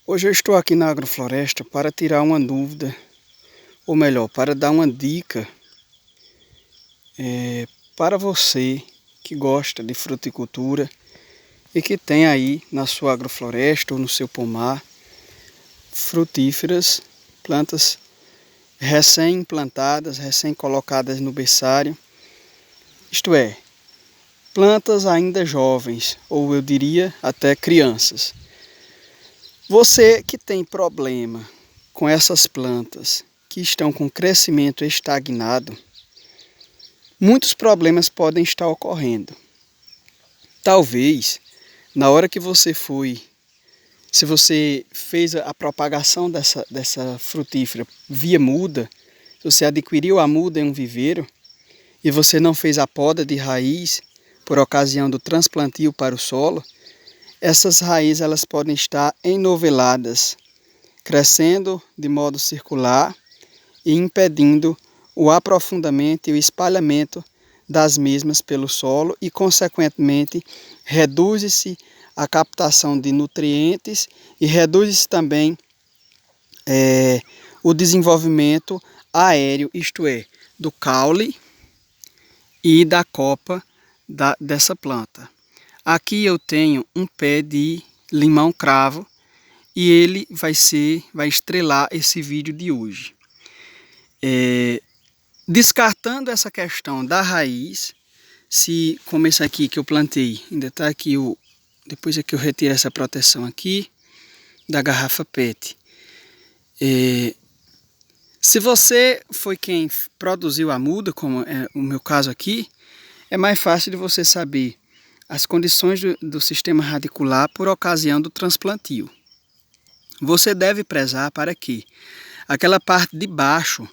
Hoje eu estou aqui na Agrofloresta para tirar uma dúvida, ou melhor, para dar uma dica para você que gosta de fruticultura e que tem aí na sua agrofloresta ou no seu pomar frutíferas, plantas recém-implantadas, recém-colocadas no berçário, isto é, plantas ainda jovens, ou eu diria até crianças. Você que tem problema com essas plantas que estão com crescimento estagnado, muitos problemas podem estar ocorrendo. Talvez, na hora que se você fez a propagação dessa frutífera via muda, se você adquiriu a muda em um viveiro e você não fez a poda de raiz por ocasião do transplantio para o solo, essas raízes elas podem estar enoveladas, crescendo de modo circular e impedindo o aprofundamento e o espalhamento das mesmas pelo solo e, consequentemente, reduz-se a captação de nutrientes e reduz-se também o desenvolvimento aéreo, isto é, do caule e da copa dessa planta. Aqui eu tenho um pé de limão cravo e ele vai estrelar esse vídeo de hoje. Descartando essa questão da raiz, se como esse aqui que eu plantei, ainda está aqui, depois é que eu retiro essa proteção aqui da garrafa PET. Se você foi quem produziu a muda, como é o meu caso aqui, é mais fácil de você saber as condições do sistema radicular por ocasião do transplantio. Você deve prezar para que aquela parte de baixo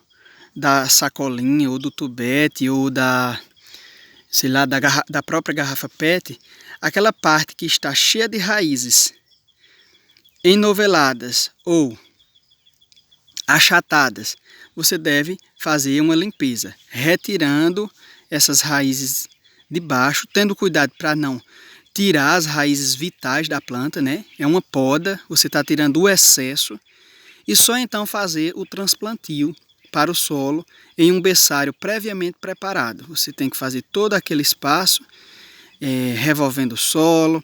da sacolinha ou do tubete ou da própria garrafa PET, aquela parte que está cheia de raízes enoveladas ou achatadas, você deve fazer uma limpeza, retirando essas raízes de baixo, tendo cuidado para não tirar as raízes vitais da planta, né? É uma poda, você está tirando o excesso e só então fazer o transplantio para o solo em um berçário previamente preparado. Você tem que fazer todo aquele espaço, revolvendo o solo,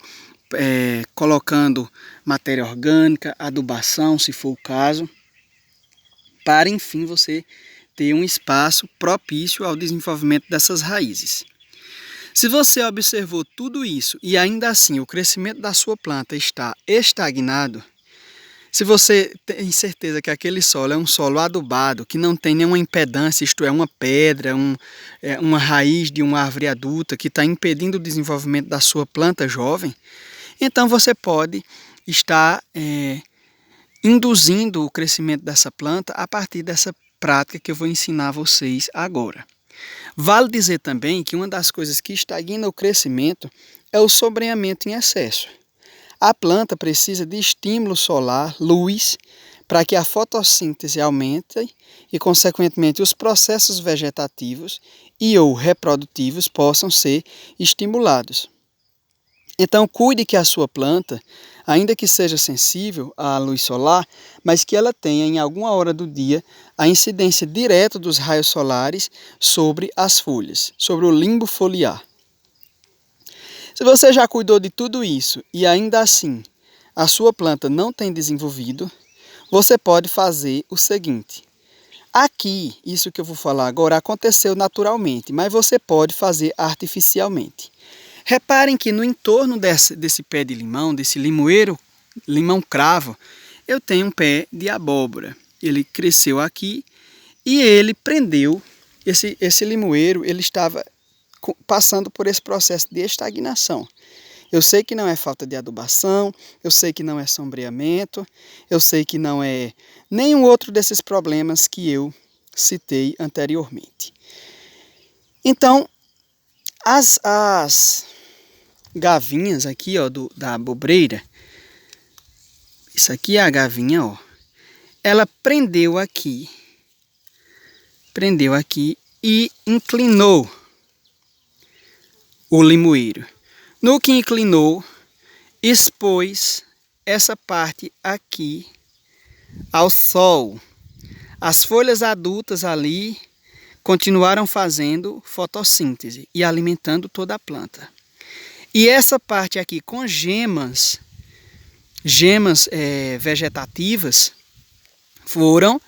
colocando matéria orgânica, adubação, se for o caso, para enfim você ter um espaço propício ao desenvolvimento dessas raízes. Se você observou tudo isso e ainda assim o crescimento da sua planta está estagnado, se você tem certeza que aquele solo é um solo adubado, que não tem nenhuma impedância, isto é, uma pedra, uma raiz de uma árvore adulta que está impedindo o desenvolvimento da sua planta jovem, então você pode estar induzindo o crescimento dessa planta a partir dessa prática que eu vou ensinar a vocês agora. Vale dizer também que uma das coisas que estagna o crescimento é o sombreamento em excesso. A planta precisa de estímulo solar, luz, para que a fotossíntese aumente e, consequentemente, os processos vegetativos e ou reprodutivos possam ser estimulados. Então, cuide que a sua planta, ainda que seja sensível à luz solar, mas que ela tenha em alguma hora do dia a incidência direta dos raios solares sobre as folhas, sobre o limbo foliar. Se você já cuidou de tudo isso e ainda assim a sua planta não tem desenvolvido, você pode fazer o seguinte. Aqui, isso que eu vou falar agora aconteceu naturalmente, mas você pode fazer artificialmente. Reparem que no entorno desse pé de limão, desse limoeiro, limão cravo, eu tenho um pé de abóbora. Ele cresceu aqui e ele prendeu, esse limoeiro, ele estava passando por esse processo de estagnação. Eu sei que não é falta de adubação, eu sei que não é sombreamento, eu sei que não é nenhum outro desses problemas que eu citei anteriormente. Então, as gavinhas aqui, ó, da abobreira, isso aqui é a gavinha, ó, ela prendeu aqui e inclinou o limoeiro. No que inclinou, expôs essa parte aqui ao sol. As folhas adultas ali continuaram fazendo fotossíntese e alimentando toda a planta. E essa parte aqui com gemas vegetativas foram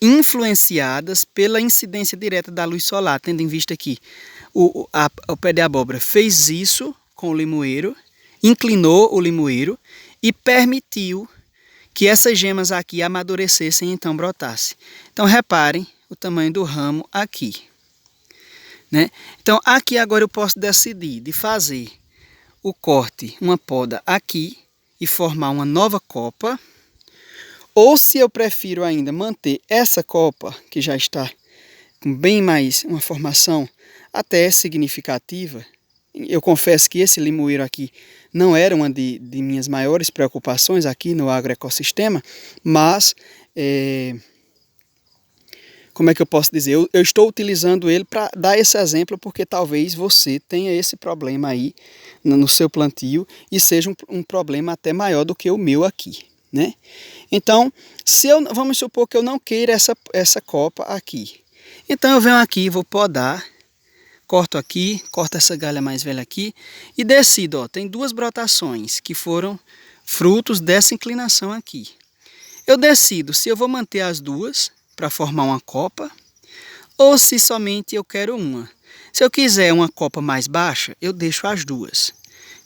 influenciadas pela incidência direta da luz solar, tendo em vista que o pé de abóbora fez isso com o limoeiro, inclinou o limoeiro e permitiu que essas gemas aqui amadurecessem e então brotassem. Então reparem o tamanho do ramo aqui, né? Então aqui agora eu posso decidir de fazer o corte, uma poda aqui e formar uma nova copa, ou se eu prefiro ainda manter essa copa que já está com bem mais uma formação até significativa. Eu confesso que esse limoeiro aqui não era uma de minhas maiores preocupações aqui no agroecossistema, mas como é que eu posso dizer? Eu estou utilizando ele para dar esse exemplo, porque talvez você tenha esse problema aí no seu plantio e seja um problema até maior do que o meu aqui, né? Então, vamos supor que eu não queira essa copa aqui. Então eu venho aqui, vou podar, corto aqui, corto essa galha mais velha aqui e decido, ó, tem duas brotações que foram frutos dessa inclinação aqui. Eu decido se eu vou manter as duas para formar uma copa ou se somente eu quero uma. Se eu quiser uma copa mais baixa, eu deixo as duas.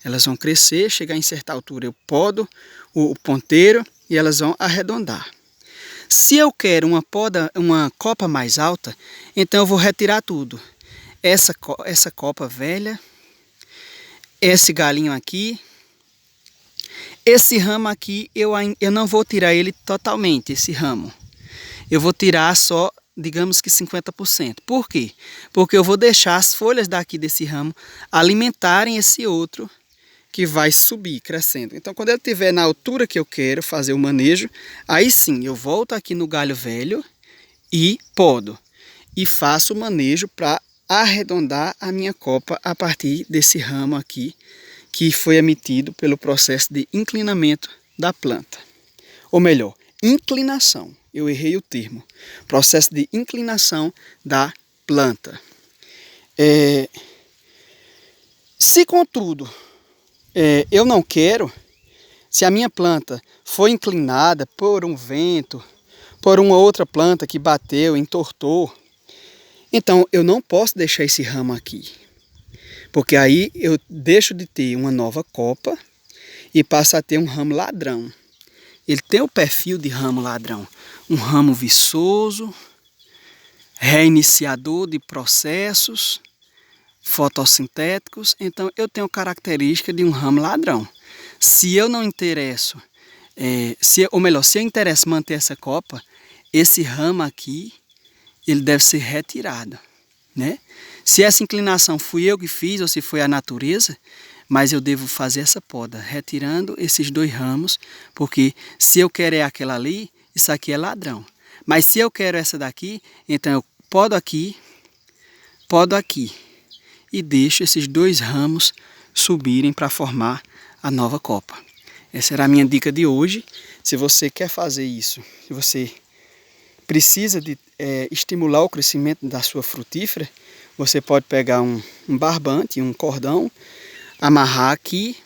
Elas vão crescer, chegar em certa altura eu podo o ponteiro e elas vão arredondar. Se eu quero uma copa mais alta, então eu vou retirar tudo. Essa copa velha, esse galinho aqui, esse ramo aqui, eu não vou tirar ele totalmente, esse ramo. Eu vou tirar só, digamos que 50%. Por quê? Porque eu vou deixar as folhas daqui desse ramo alimentarem esse outro que vai subir, crescendo. Então, quando ele estiver na altura que eu quero fazer o manejo, aí sim, eu volto aqui no galho velho e podo. E faço o manejo para arredondar a minha copa a partir desse ramo aqui, que foi emitido pelo processo de inclinamento da planta. Ou melhor, inclinação. Eu errei o termo. Processo de inclinação da planta. Se, contudo, eu não quero, se a minha planta foi inclinada por um vento, por uma outra planta que bateu, entortou, então eu não posso deixar esse ramo aqui. Porque aí eu deixo de ter uma nova copa e passo a ter um ramo ladrão. Ele tem o perfil de ramo ladrão. Um ramo viçoso, reiniciador de processos fotossintéticos. Então eu tenho característica de um ramo ladrão. Se eu não interesso, se eu interesso manter essa copa, esse ramo aqui, ele deve ser retirado, né? Se essa inclinação fui eu que fiz ou se foi a natureza, mas eu devo fazer essa poda, retirando esses dois ramos, porque se eu quero aquela ali, isso aqui é ladrão. Mas se eu quero essa daqui, então eu podo aqui e deixo esses dois ramos subirem para formar a nova copa. Essa era a minha dica de hoje. Se você quer fazer isso, se você precisa de estimular o crescimento da sua frutífera, você pode pegar um barbante, um cordão, amarrar aqui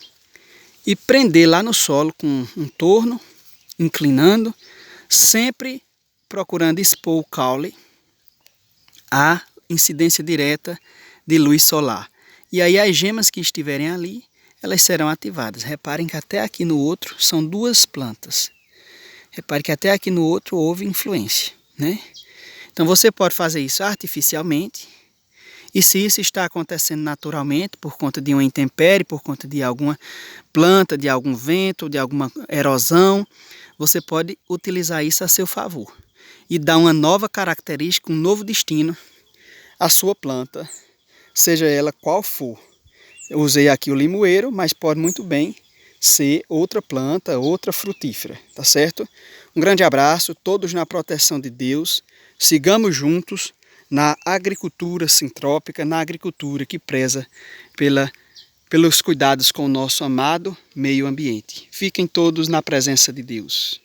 e prender lá no solo com um torno, inclinando, sempre procurando expor o caule à incidência direta de luz solar. E aí as gemas que estiverem ali, elas serão ativadas. Reparem que até aqui no outro são duas plantas. Repare que até aqui no outro houve influência, né? Então você pode fazer isso artificialmente. E se isso está acontecendo naturalmente, por conta de uma intempérie, por conta de alguma planta, de algum vento, de alguma erosão, você pode utilizar isso a seu favor. E dar uma nova característica, um novo destino à sua planta, seja ela qual for. Eu usei aqui o limoeiro, mas pode muito bem ser outra planta, outra frutífera, tá certo? Um grande abraço, todos na proteção de Deus. Sigamos juntos na agricultura sintrópica, na agricultura que preza pela pelos cuidados com o nosso amado meio ambiente. Fiquem todos na presença de Deus.